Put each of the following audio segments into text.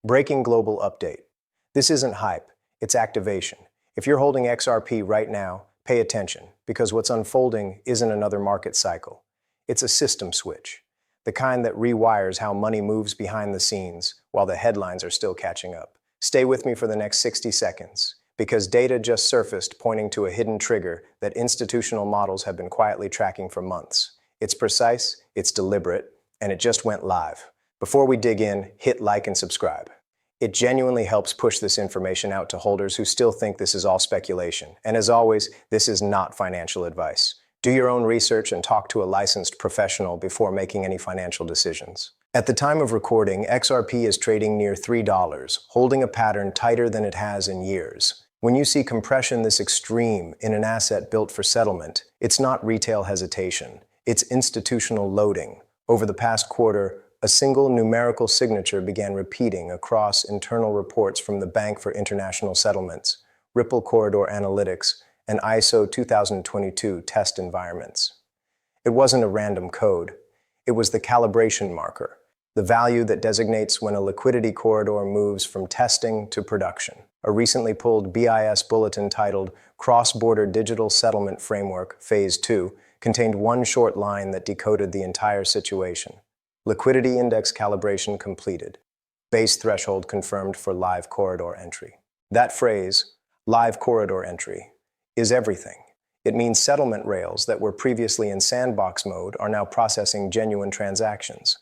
Breaking global update. This isn't hype, it's activation. If you're holding XRP right now, pay attention, because what's unfolding isn't another market cycle. It's a system switch, the kind that rewires how money moves behind the scenes while the headlines are still catching up. Stay with me for the next 60 seconds, because data just surfaced pointing to a hidden trigger that institutional models have been quietly tracking for months. It's precise, it's deliberate, and it just went live. Before we dig in, hit like and subscribe. It genuinely helps push this information out to holders who still think this is all speculation. And as always, this is not financial advice. Do your own research and talk to a licensed professional before making any financial decisions. At the time of recording, XRP is trading near $3, holding a pattern tighter than it has in years. When you see compression this extreme in an asset built for settlement, it's not retail hesitation, it's institutional loading. Over the past quarter, a single numerical signature began repeating across internal reports from the Bank for International Settlements, Ripple Corridor Analytics, and ISO 2022 test environments. It wasn't a random code. It was the calibration marker, the value that designates when a liquidity corridor moves from testing to production. A recently pulled BIS bulletin titled Cross-Border Digital Settlement Framework Phase 2 contained one short line that decoded the entire situation. Liquidity index calibration completed. Base threshold confirmed for live corridor entry. That phrase, live corridor entry, is everything. It means settlement rails that were previously in sandbox mode are now processing genuine transactions.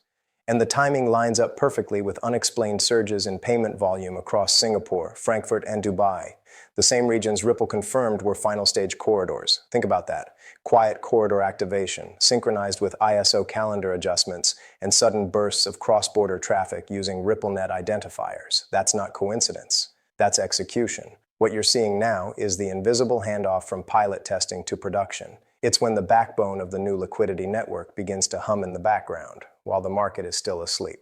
And the timing lines up perfectly with unexplained surges in payment volume across Singapore, Frankfurt, and Dubai. The same regions Ripple confirmed were final stage corridors. Think about that. Quiet corridor activation, synchronized with ISO calendar adjustments and sudden bursts of cross-border traffic using RippleNet identifiers. That's not coincidence. That's execution. What you're seeing now is the invisible handoff from pilot testing to production. It's when the backbone of the new liquidity network begins to hum in the background, while the market is still asleep.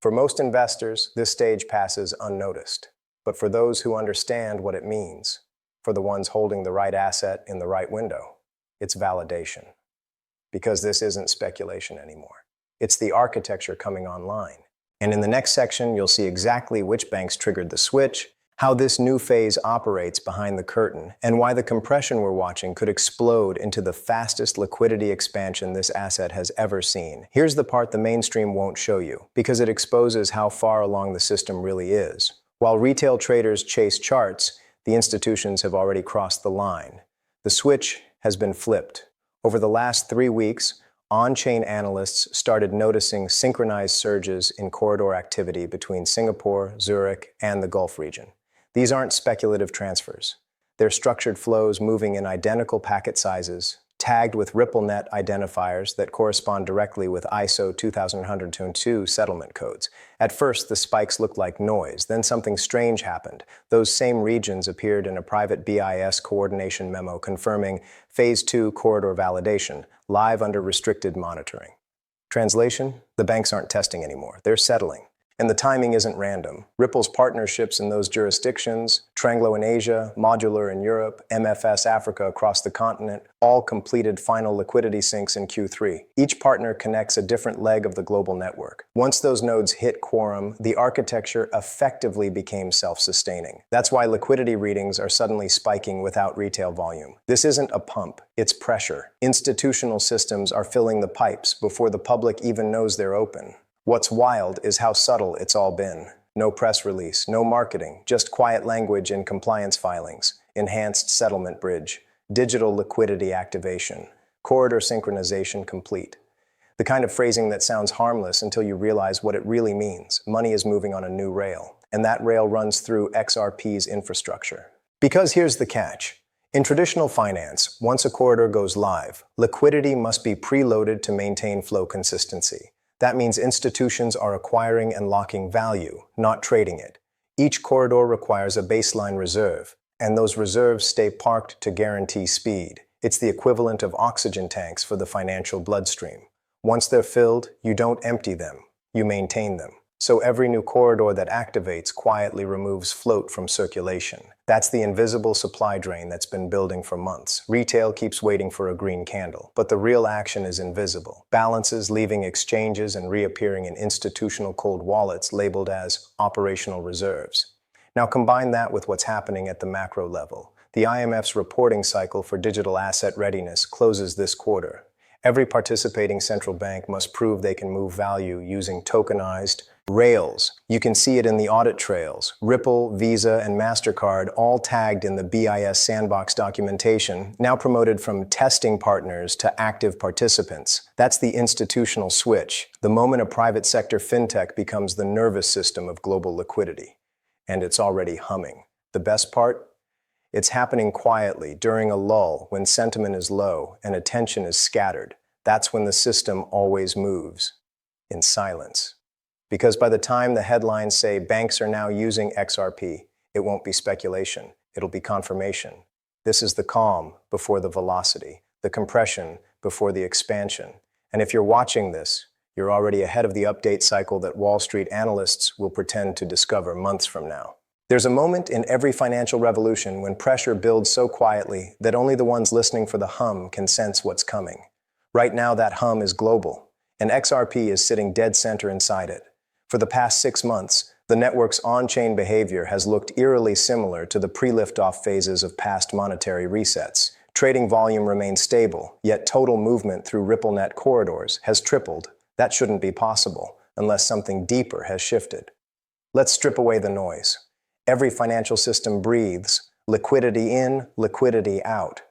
For most investors, this stage passes unnoticed. But for those who understand what it means, for the ones holding the right asset in the right window, it's validation. Because this isn't speculation anymore. It's the architecture coming online. And in the next section, you'll see exactly which banks triggered the switch, how this new phase operates behind the curtain, and why the compression we're watching could explode into the fastest liquidity expansion this asset has ever seen. Here's the part the mainstream won't show you, because it exposes how far along the system really is. While retail traders chase charts, the institutions have already crossed the line. The switch has been flipped. Over the last 3 weeks, on-chain analysts started noticing synchronized surges in corridor activity between Singapore, Zurich, and the Gulf region. These aren't speculative transfers. They're structured flows moving in identical packet sizes, tagged with RippleNet identifiers that correspond directly with ISO 2122 settlement codes. At first, the spikes looked like noise. Then something strange happened. Those same regions appeared in a private BIS coordination memo confirming Phase 2 corridor validation, live under restricted monitoring. Translation? The banks aren't testing anymore. They're settling. And the timing isn't random. Ripple's partnerships in those jurisdictions, Tranglo in Asia, Modular in Europe, MFS Africa across the continent, all completed final liquidity syncs in Q3. Each partner connects a different leg of the global network. Once those nodes hit quorum, the architecture effectively became self-sustaining. That's why liquidity readings are suddenly spiking without retail volume. This isn't a pump, it's pressure. Institutional systems are filling the pipes before the public even knows they're open. What's wild is how subtle it's all been. No press release, no marketing, just quiet language in compliance filings, enhanced settlement bridge, digital liquidity activation, corridor synchronization complete. The kind of phrasing that sounds harmless until you realize what it really means. Money is moving on a new rail, and that rail runs through XRP's infrastructure. Because here's the catch. In traditional finance, once a corridor goes live, liquidity must be preloaded to maintain flow consistency. That means institutions are acquiring and locking value, not trading it. Each corridor requires a baseline reserve, and those reserves stay parked to guarantee speed. It's the equivalent of oxygen tanks for the financial bloodstream. Once they're filled, you don't empty them, you maintain them. So every new corridor that activates quietly removes float from circulation. That's the invisible supply drain that's been building for months. Retail keeps waiting for a green candle, but the real action is invisible. Balances leaving exchanges and reappearing in institutional cold wallets labeled as operational reserves. Now combine that with what's happening at the macro level. The IMF's reporting cycle for digital asset readiness closes this quarter. Every participating central bank must prove they can move value using tokenized rails. You can see it in the audit trails. Ripple, Visa, and MasterCard all tagged in the BIS sandbox documentation, now promoted from testing partners to active participants. That's the institutional switch, the moment a private sector fintech becomes the nervous system of global liquidity. And it's already humming. The best part? It's happening quietly, during a lull, when sentiment is low and attention is scattered. That's when the system always moves. In silence. Because by the time the headlines say banks are now using XRP, it won't be speculation, it'll be confirmation. This is the calm before the velocity, the compression before the expansion. And if you're watching this, you're already ahead of the update cycle that Wall Street analysts will pretend to discover months from now. There's a moment in every financial revolution when pressure builds so quietly that only the ones listening for the hum can sense what's coming. Right now, that hum is global, and XRP is sitting dead center inside it. For the past 6 months, the network's on-chain behavior has looked eerily similar to the pre-liftoff phases of past monetary resets. Trading volume remains stable, yet total movement through RippleNet corridors has tripled. That shouldn't be possible, unless something deeper has shifted. Let's strip away the noise. Every financial system breathes, liquidity in, liquidity out.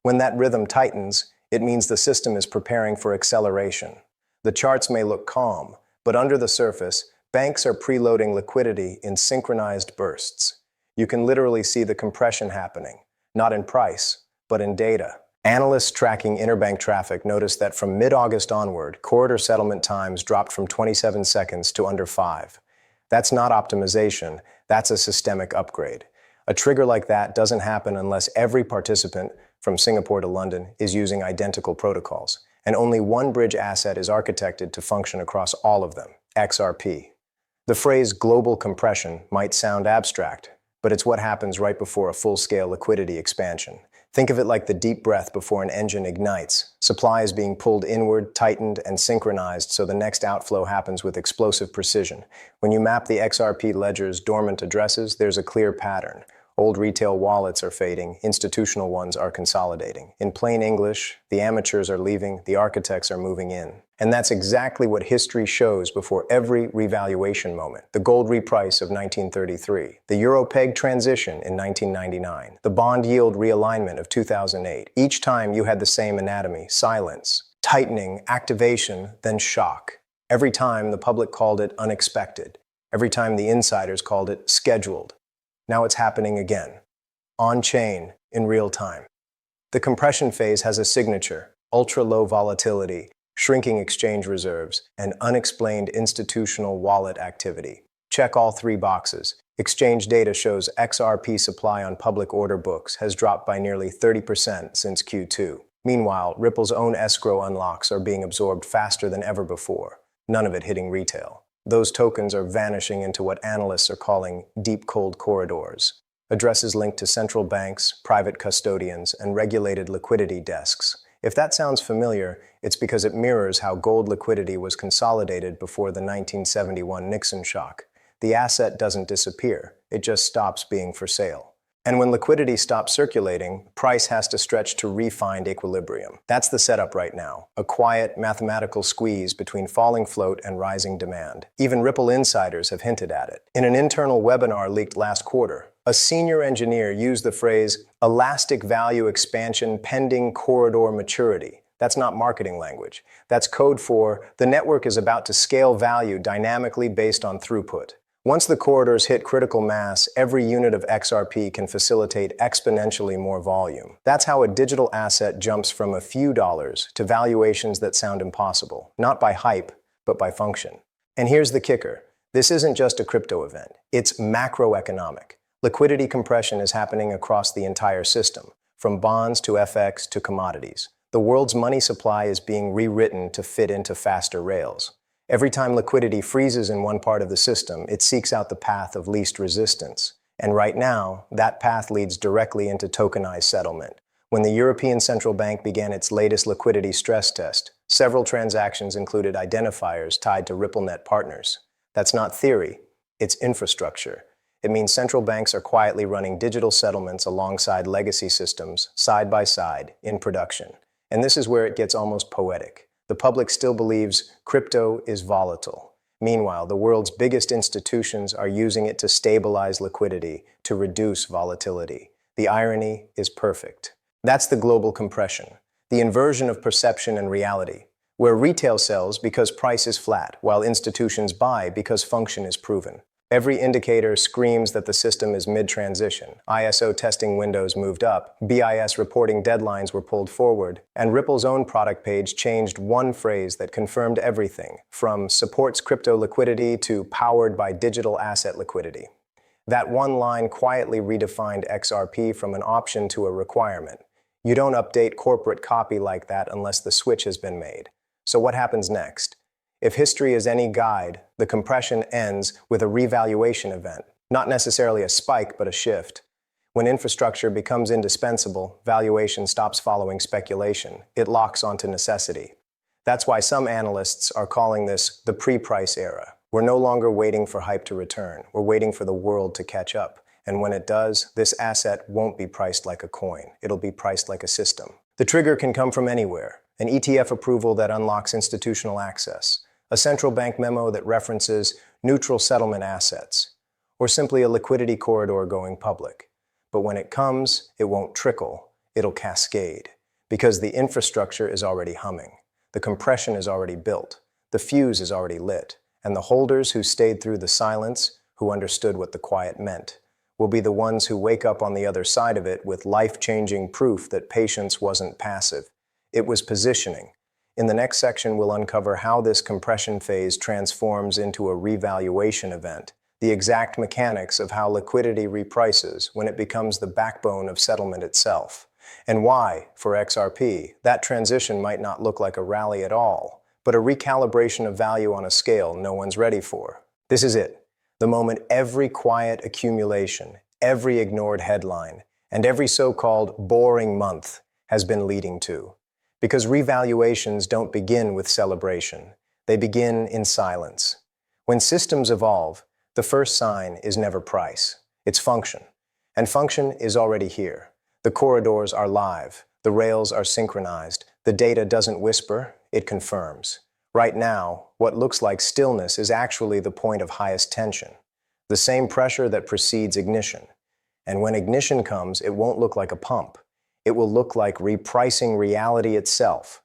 When that rhythm tightens, it means the system is preparing for acceleration. The charts may look calm, but under the surface, banks are preloading liquidity in synchronized bursts. You can literally see the compression happening, not in price, but in data. Analysts tracking interbank traffic noticed that from mid-August onward, corridor settlement times dropped from 27 seconds to under 5. That's not optimization, that's a systemic upgrade. A trigger like that doesn't happen unless every participant, from Singapore to London, is using identical protocols, and only one bridge asset is architected to function across all of them, XRP. The phrase global compression might sound abstract, but it's what happens right before a full-scale liquidity expansion. Think of it like the deep breath before an engine ignites. Supply is being pulled inward, tightened, and synchronized so the next outflow happens with explosive precision. When you map the XRP ledger's dormant addresses, there's a clear pattern. Old retail wallets are fading, institutional ones are consolidating. In plain English, the amateurs are leaving, the architects are moving in. And that's exactly what history shows before every revaluation moment. The gold reprice of 1933, the euro peg transition in 1999, the bond yield realignment of 2008. Each time you had the same anatomy: silence, tightening, activation, then shock. Every time the public called it unexpected. Every time the insiders called it scheduled. Now it's happening again, on-chain, in real time. The compression phase has a signature: ultra-low volatility, shrinking exchange reserves, and unexplained institutional wallet activity. Check all 3 boxes. Exchange data shows XRP supply on public order books has dropped by nearly 30% since Q2. Meanwhile, Ripple's own escrow unlocks are being absorbed faster than ever before, none of it hitting retail. Those tokens are vanishing into what analysts are calling deep cold corridors. Addresses linked to central banks, private custodians, and regulated liquidity desks. If that sounds familiar, it's because it mirrors how gold liquidity was consolidated before the 1971 Nixon shock. The asset doesn't disappear, it just stops being for sale. And when liquidity stops circulating, price has to stretch to re-find equilibrium. That's the setup right now, a quiet mathematical squeeze between falling float and rising demand. Even Ripple insiders have hinted at it. In an internal webinar leaked last quarter, a senior engineer used the phrase elastic value expansion pending corridor maturity. That's not marketing language. That's code for the network is about to scale value dynamically based on throughput. Once the corridors hit critical mass, every unit of XRP can facilitate exponentially more volume. That's how a digital asset jumps from a few dollars to valuations that sound impossible, not by hype, but by function. And here's the kicker. This isn't just a crypto event. It's macroeconomic. Liquidity compression is happening across the entire system, from bonds to FX to commodities. The world's money supply is being rewritten to fit into faster rails. Every time liquidity freezes in one part of the system, it seeks out the path of least resistance. And right now, that path leads directly into tokenized settlement. When the European Central Bank began its latest liquidity stress test, several transactions included identifiers tied to RippleNet partners. That's not theory, it's infrastructure. It means central banks are quietly running digital settlements alongside legacy systems, side by side, in production. And this is where it gets almost poetic. The public still believes crypto is volatile. Meanwhile, the world's biggest institutions are using it to stabilize liquidity, to reduce volatility. The irony is perfect. That's the global compression, the inversion of perception and reality, where retail sells because price is flat, while institutions buy because function is proven. Every indicator screams that the system is mid-transition. ISO testing windows moved up, BIS reporting deadlines were pulled forward, and Ripple's own product page changed one phrase that confirmed everything, from supports crypto liquidity to powered by digital asset liquidity. That one line quietly redefined XRP from an option to a requirement. You don't update corporate copy like that unless the switch has been made. So what happens next? If history is any guide, the compression ends with a revaluation event, not necessarily a spike, but a shift. When infrastructure becomes indispensable, valuation stops following speculation. It locks onto necessity. That's why some analysts are calling this the pre-price era. We're no longer waiting for hype to return. We're waiting for the world to catch up. And when it does, this asset won't be priced like a coin. It'll be priced like a system. The trigger can come from anywhere. An ETF approval that unlocks institutional access, a central bank memo that references neutral settlement assets, or simply a liquidity corridor going public. But when it comes, it won't trickle, it'll cascade, because the infrastructure is already humming, the compression is already built, the fuse is already lit, and the holders who stayed through the silence, who understood what the quiet meant, will be the ones who wake up on the other side of it with life-changing proof that patience wasn't passive. It was positioning. In the next section, we'll uncover how this compression phase transforms into a revaluation event, the exact mechanics of how liquidity reprices when it becomes the backbone of settlement itself, and why, for XRP, that transition might not look like a rally at all, but a recalibration of value on a scale no one's ready for. This is it, the moment every quiet accumulation, every ignored headline, and every so-called boring month has been leading to. Because revaluations don't begin with celebration. They begin in silence. When systems evolve, the first sign is never price. It's function. And function is already here. The corridors are live. The rails are synchronized. The data doesn't whisper, it confirms. Right now, what looks like stillness is actually the point of highest tension. The same pressure that precedes ignition. And when ignition comes, it won't look like a pump. It will look like repricing reality itself.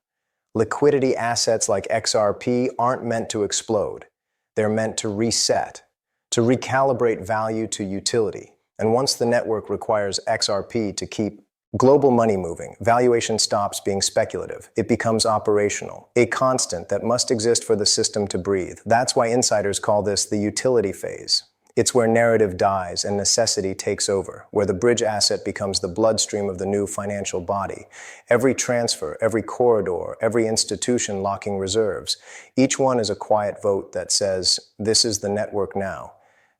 Liquidity assets like XRP aren't meant to explode. They're meant to reset, to recalibrate value to utility. And once the network requires XRP to keep global money moving, valuation stops being speculative. It becomes operational, a constant that must exist for the system to breathe. That's why insiders call this the utility phase. It's where narrative dies and necessity takes over, where the bridge asset becomes the bloodstream of the new financial body. Every transfer, every corridor, every institution locking reserves, each one is a quiet vote that says, this is the network now.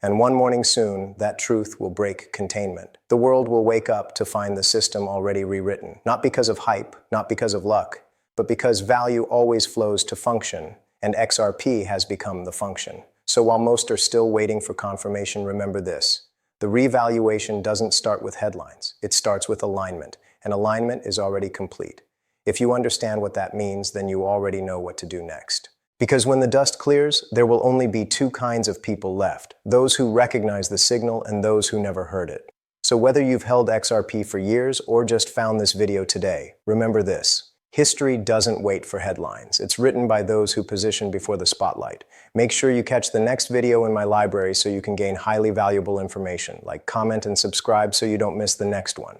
And one morning soon, that truth will break containment. The world will wake up to find the system already rewritten, not because of hype, not because of luck, but because value always flows to function, and XRP has become the function. So while most are still waiting for confirmation, remember this. The revaluation doesn't start with headlines. It starts with alignment, and alignment is already complete. If you understand what that means, then you already know what to do next. Because when the dust clears, there will only be two kinds of people left, those who recognize the signal and those who never heard it. So whether you've held XRP for years or just found this video today, remember this. History doesn't wait for headlines. It's written by those who position before the spotlight. Make sure you catch the next video in my library so you can gain highly valuable information. Like, comment, and subscribe so you don't miss the next one.